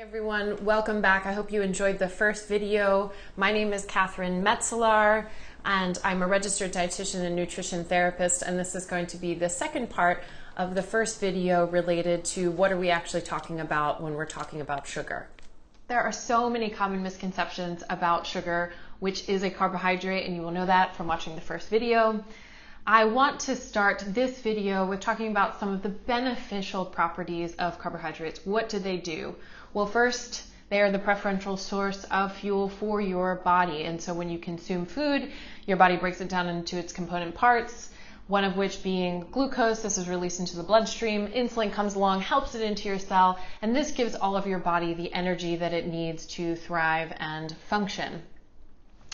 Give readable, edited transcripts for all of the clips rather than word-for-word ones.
Hi everyone, welcome back. I hope you enjoyed the first video. My name is Catherine Metzelar and I'm a registered dietitian and nutrition therapist, and this is going to be the second part of the first video related to what are we actually talking about when we're talking about sugar. There are so many common misconceptions about sugar, which is a carbohydrate, and you will know that from watching the first video. I want to start this video with talking about some of the beneficial properties of carbohydrates. What do they do? Well, first, they are the preferential source of fuel for your body. And so when you consume food, your body breaks it down into its component parts, one of which being glucose. This is released into the bloodstream. Insulin comes along, helps it into your cell, and this gives all of your body the energy that it needs to thrive and function.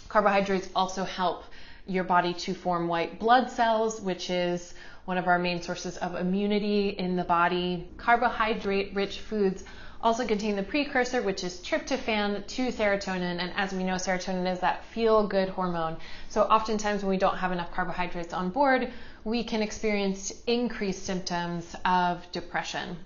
Carbohydrates also help your body to form white blood cells, which is one of our main sources of immunity in the body. Carbohydrate-rich foods also contain the precursor, which is tryptophan, to serotonin, and as we know, serotonin is that feel-good hormone. So oftentimes when we don't have enough carbohydrates on board, we can experience increased symptoms of depression.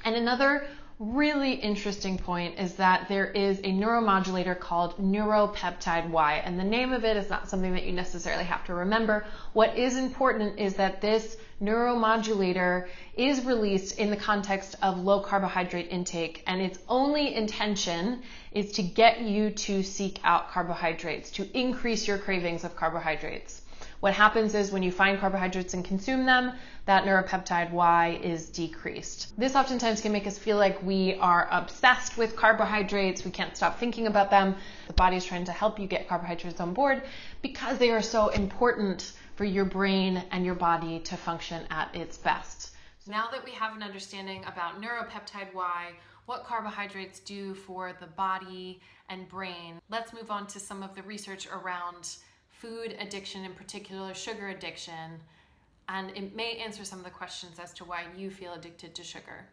And another really interesting point is that there is a neuromodulator called neuropeptide Y, and the name of it is not something that you necessarily have to remember. What is important is that this neuromodulator is released in the context of low carbohydrate intake, and its only intention is to get you to seek out carbohydrates, to increase your cravings of carbohydrates. What happens is when you find carbohydrates and consume them, that neuropeptide Y is decreased. This oftentimes can make us feel like we are obsessed with carbohydrates. We can't stop thinking about them. The body is trying to help you get carbohydrates on board because they are so important for your brain and your body to function at its best. So now that we have an understanding about neuropeptide Y, what carbohydrates do for the body and brain, let's move on to some of the research around food addiction, in particular sugar addiction, and it may answer some of the questions as to why you feel addicted to sugar.